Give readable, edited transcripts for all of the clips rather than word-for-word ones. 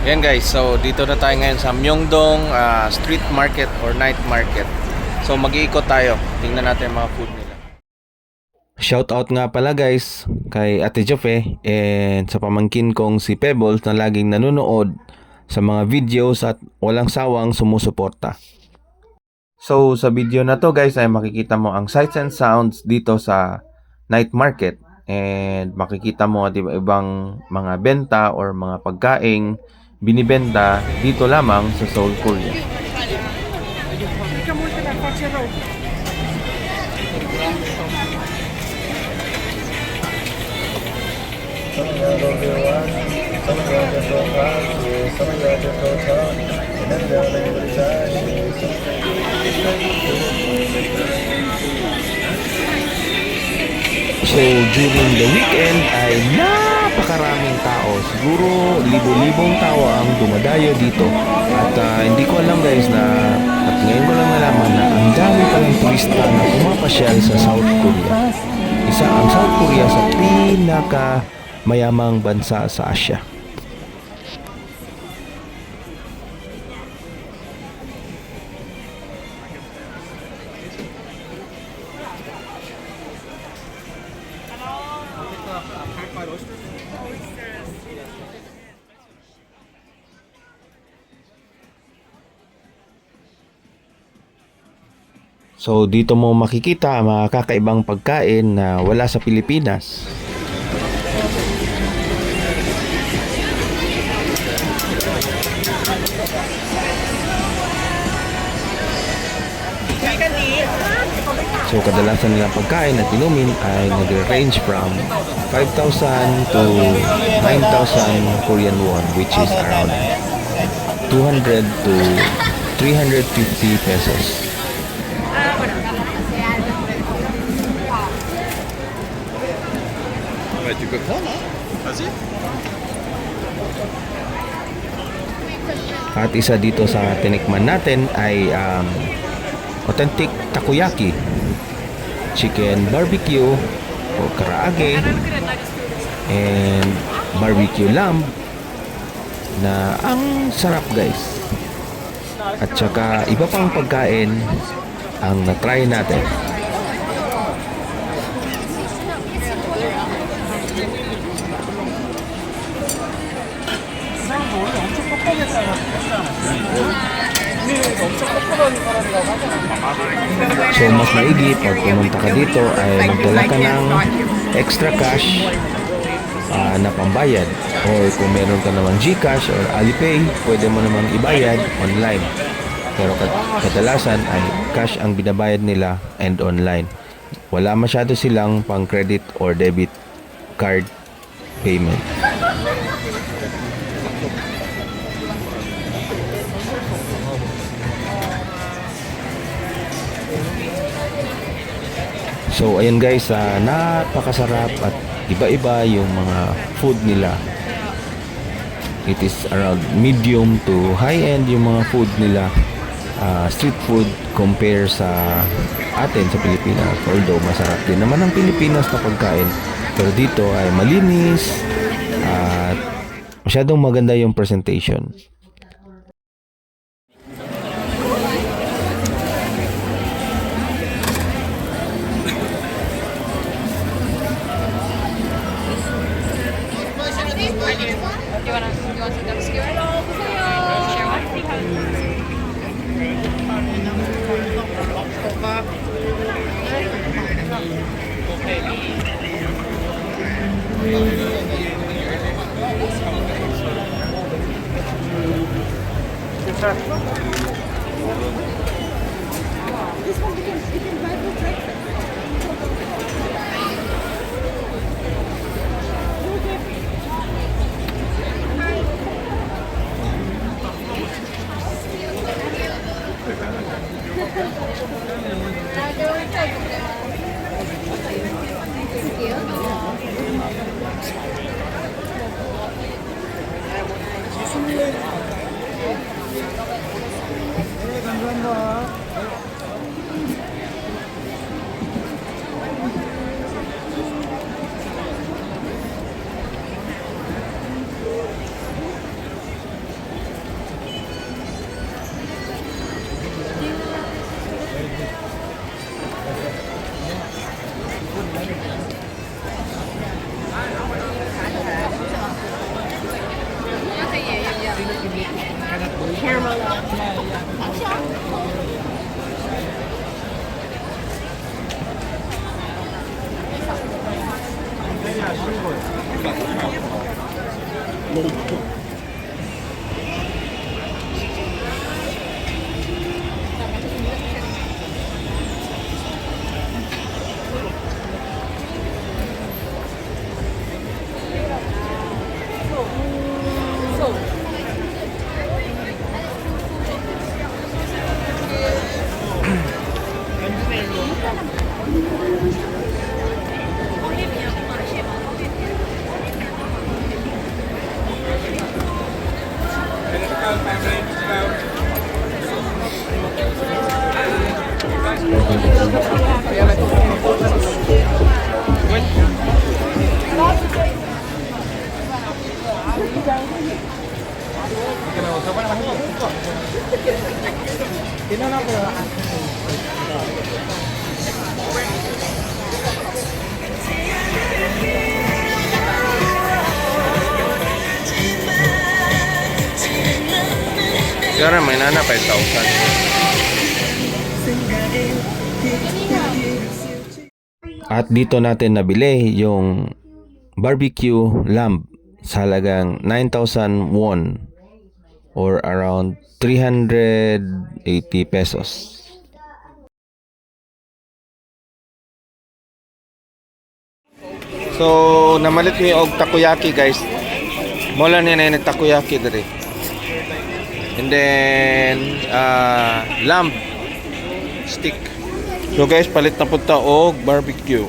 Yan guys, so dito na tayo ngayon sa Myeongdong street market or night market. So mag-iikot tayo. Tingnan natin yung mga food nila. Shout out nga pala guys kay Ate Jofe and sa pamangkin kong si Pebbles na laging nanonood sa mga videos at walang sawang sumusuporta. So sa video na to guys ay makikita mo ang sights and sounds dito sa night market and makikita mo at ibang mga benta or mga pagkaing binibenta dito lamang sa Seoul, Korea. So during the weekend ay napakaraming tao. Siguro libo-libong tao ang dumadayo dito. At hindi ko alam guys at ngayon ko lang nalaman na ang dami palang turista na pumapasyal sa South Korea. Isa ang South Korea sa pinaka mayamang bansa sa Asia. So dito mo makikita ang mga kakaibang pagkain na wala sa Pilipinas. So kadalasan nilang pagkain at inumin ay nagre-range from 5,000 to 9,000 Korean won, which is around 200 to 350 pesos. At isa dito sa tinikman natin ay authentic takoyaki, chicken barbecue o karaage, and barbecue lamb na ang sarap guys. At saka iba pang pagkain ang na-try natin. So mas maigi pag pumunta ka dito ay magdala ka ng extra cash na pambayad, or kung meron ka naman GCash or Alipay, pwede mo naman ibayad online. Pero kadalasan ay cash ang binabayad nila and online. Wala masyado silang pang credit or debit card payment. So ayan guys, napakasarap at iba-iba yung mga food nila. It is around medium to high-end yung mga food nila. Street food compare sa atin sa Pilipinas. Although masarap din naman ang Pilipinas na pagkain, pero dito ay malinis at masyadong maganda yung presentation. Do you want some duck skewer? Share one? This one you can buy for breakfast. Kaya may nana 5,000. At dito natin nabili yung barbecue lamb sa halagang 9,000 won or around 380 pesos. So, namalit mi og takoyaki guys. Mola ni na takoyaki diri. And then lamb stick. So guys, palit na punta og barbecue.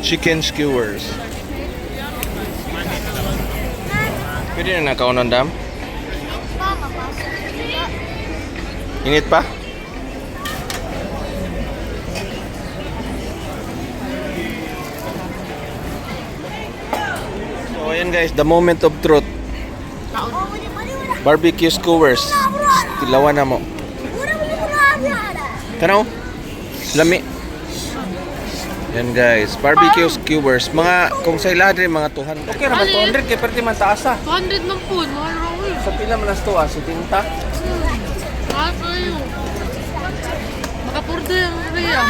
Chicken skewers. Pwede na nakaunan dam? Init pa? So ayan guys, the moment of truth. Barbecue skewers. Tilawan na mo. Tanaw? Lami. Yan guys, barbecue skewers. Mga, kung sa iladre, mga 200. Okay naman, 200 kaya pwede man taas ah. 200 ng food, mahal raw eh. Sa pila man nas to ah, si Tinta. Mahal kayo. Makapurde ang Rhea.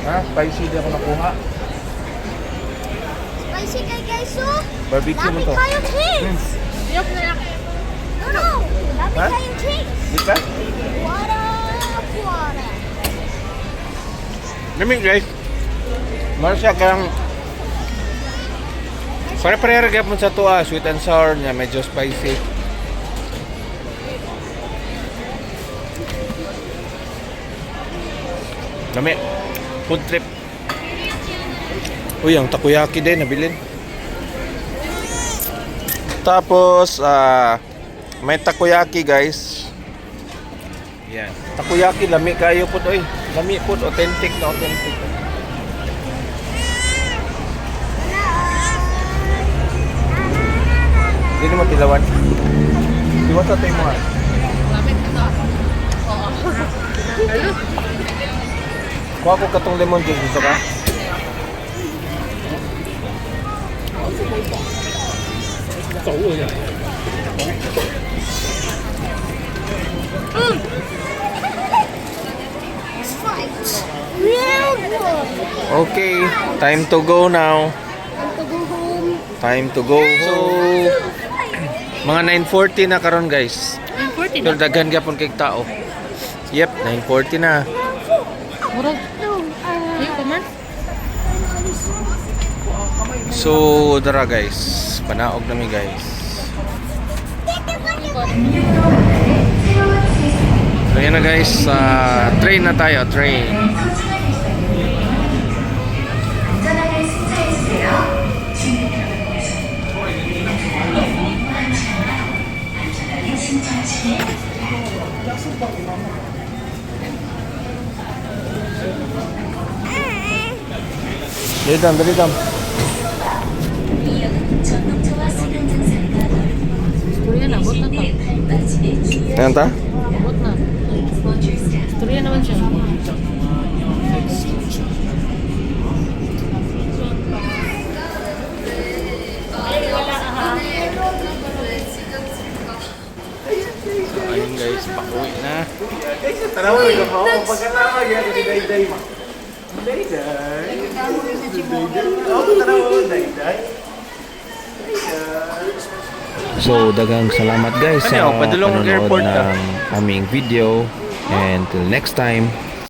Ha? Spicy di ako nakuha. Spicy kay Kaiso? Barbecue mo Dami to. kayong cheese! Yup na yan. No! Dami Ha? kayong cheese! Di ba? Wara! Wara! Lami guys. Mara siya kang pare-pareha rin mo sa to ah, sweet and sour niya, medyo spicy. Lami. Food trip. Uy, ang takoyaki din, nabilin. Tapos, may takoyaki guys. Yan. Takoyaki, lami kayo po oy. Lami po, authentic na authentic. Hindi mo tilawan. Diwa sa tayo mo ha. Lamit na to. Oo. Kuha ko katong lemon juice, gusto ka? Real good! Okay, time to go now. Time to go home. Time to go home. Mga 9:40 na karon guys. 940 Pero daghan gyapon kay tao. Yep, 9:40 na. Murag. Yung kuman? So, dara guys. Panaog nami guys. So, yan na guys. Train na tayo, train. Dali dam, dali dam. Storya na, bot na to. Ayan ta? Bot na. Storya naman siya. Ayun guys, pauwi na. Tanaw ko ko pagkatama gyud si Dayday. So, dagang salamat guys Ano sa yun? Padulong panonood airport ka. ng aming video. And till next time,